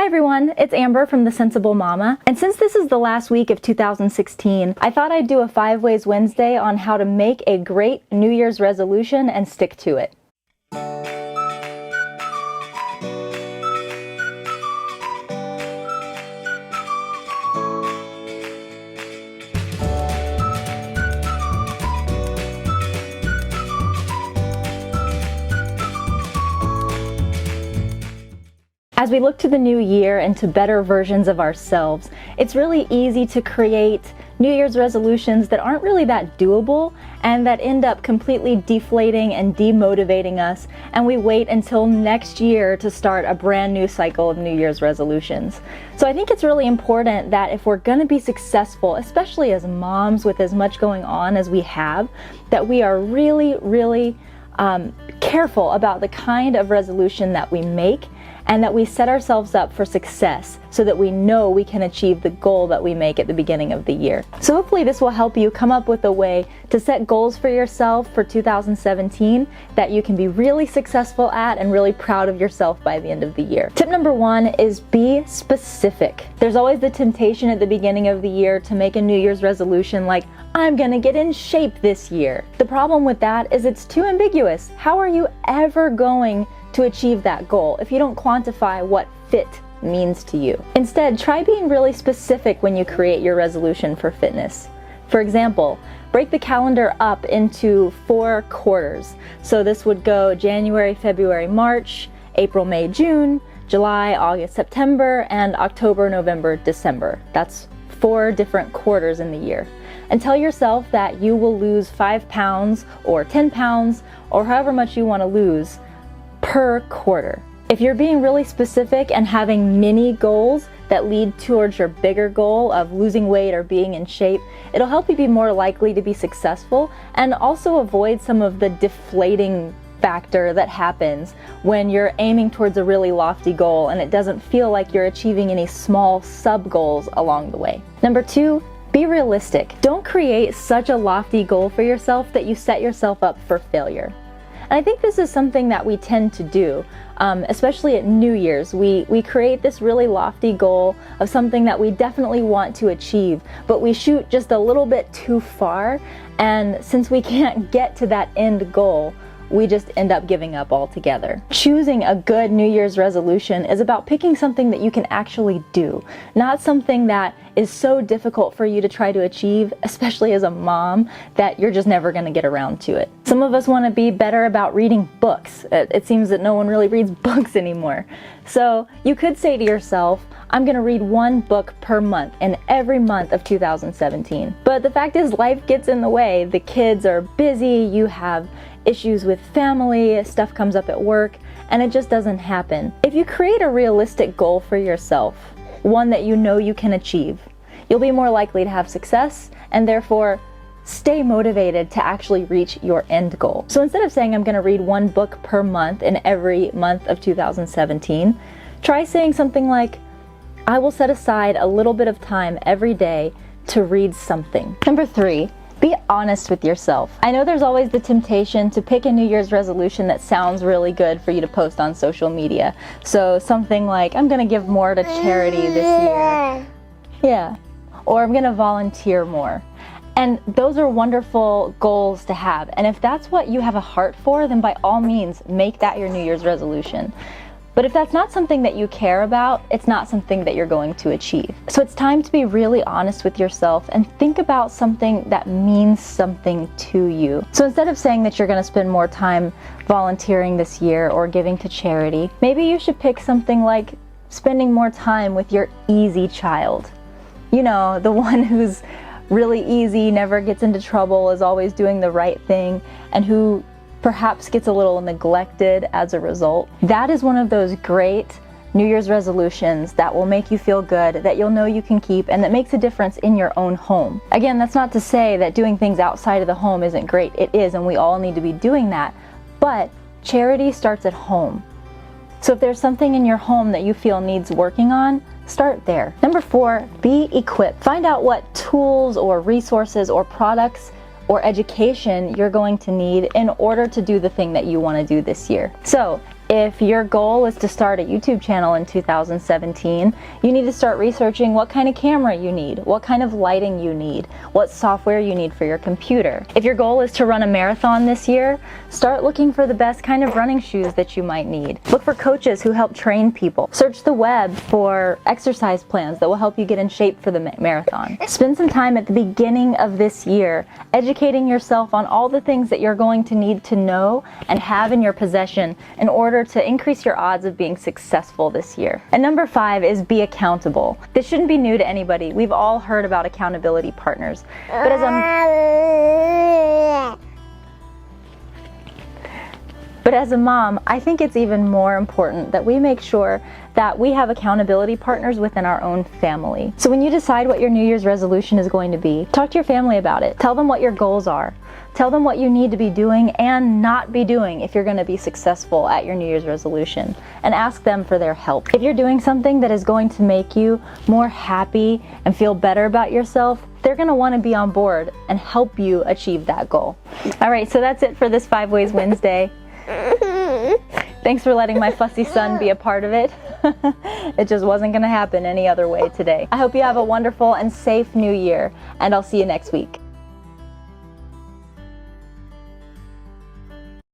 Hi everyone, it's Amber from The Sensible Mama, and since this is the last week of 2016, I thought I'd do a 5 Ways Wednesday on how to make a great New Year's resolution and stick to it. As we look to the new year and to better versions of ourselves, it's really easy to create New Year's resolutions that aren't really that doable and that end up completely deflating and demotivating us, and we wait until next year to start a brand new cycle of New Year's resolutions. So I think it's really important that if we're going to be successful, especially as moms with as much going on as we have, that we are really careful about the kind of resolution that we make, and that we set ourselves up for success so that we know we can achieve the goal that we make at the beginning of the year. So hopefully this will help you come up with a way to set goals for yourself for 2017 that you can be really successful at and really proud of yourself by the end of the year. Tip number 1 is be specific. There's always the temptation at the beginning of the year to make a New Year's resolution like, I'm gonna get in shape this year. The problem with that is it's too ambiguous. How are you ever going to achieve that goal if you don't quantify what fit means to you? Instead, try being really specific when you create your resolution for fitness. For example, break the calendar up into 4 quarters. So this would go January, February, March, April, May, June, July, August, September, and October, November, December. That's 4 different quarters in the year. And tell yourself that you will lose 5 pounds or 10 pounds or however much you want to lose per quarter. If you're being really specific and having mini goals that lead towards your bigger goal of losing weight or being in shape, it'll help you be more likely to be successful and also avoid some of the deflating factor that happens when you're aiming towards a really lofty goal and it doesn't feel like you're achieving any small sub goals along the way. Number 2, be realistic. Don't create such a lofty goal for yourself that you set yourself up for failure. And I think this is something that we tend to do, especially at New Year's. We create this really lofty goal of something that we definitely want to achieve, but we shoot just a little bit too far, and since we can't get to that end goal, we just end up giving up altogether. Choosing a good New Year's resolution is about picking something that you can actually do, not something that is so difficult for you to try to achieve, especially as a mom, that you're just never going to get around to it. Some of us want to be better about reading books. It seems that no one really reads books anymore. So you could say to yourself, I'm going to read 1 book per month in every month of 2017. But the fact is, life gets in the way. The kids are busy, you have issues with family, stuff comes up at work, and it just doesn't happen. If you create a realistic goal for yourself, one that you know you can achieve, you'll be more likely to have success and therefore stay motivated to actually reach your end goal. So instead of saying I'm going to read 1 book per month in every month of 2017, try saying something like, I will set aside a little bit of time every day to read something. Number 3, be honest with yourself. I know there's always the temptation to pick a New Year's resolution that sounds really good for you to post on social media. So something like, I'm gonna give more to charity this year. Yeah. Or I'm gonna volunteer more. And those are wonderful goals to have. And if that's what you have a heart for, then by all means, make that your New Year's resolution. But if that's not something that you care about, it's not something that you're going to achieve. So it's time to be really honest with yourself and think about something that means something to you. So instead of saying that you're going to spend more time volunteering this year or giving to charity, maybe you should pick something like spending more time with your easy child. You know, the one who's really easy, never gets into trouble, is always doing the right thing, and who perhaps gets a little neglected as a result. That is one of those great New Year's resolutions that will make you feel good, that you'll know you can keep, and that makes a difference in your own home. Again, that's not to say that doing things outside of the home isn't great. It is, and we all need to be doing that. But charity starts at home. So if there's something in your home that you feel needs working on, start there. Number 4, be equipped. Find out what tools or resources or products or education you're going to need in order to do the thing that you want to do this year. So If your goal is to start a YouTube channel in 2017, you need to start researching what kind of camera you need, what kind of lighting you need, what software you need for your computer. If your goal is to run a marathon this year, start looking for the best kind of running shoes that you might need. Look for coaches who help train people. Search the web for exercise plans that will help you get in shape for the marathon. Spend some time at the beginning of this year educating yourself on all the things that you're going to need to know and have in your possession in order to increase your odds of being successful this year. And number 5 is be accountable. This shouldn't be new to anybody. We've all heard about accountability partners. But as a mom, I think it's even more important that we make sure that we have accountability partners within our own family. So when you decide what your New Year's resolution is going to be, talk to your family about it. Tell them what your goals are. Tell them what you need to be doing and not be doing if you're going to be successful at your New Year's resolution, and ask them for their help. If you're doing something that is going to make you more happy and feel better about yourself, they're going to want to be on board and help you achieve that goal. All right, so that's it for this 5 Ways Wednesday. Thanks for letting my fussy son be a part of it. It just wasn't going to happen any other way today. I hope you have a wonderful and safe new year, and I'll see you next week.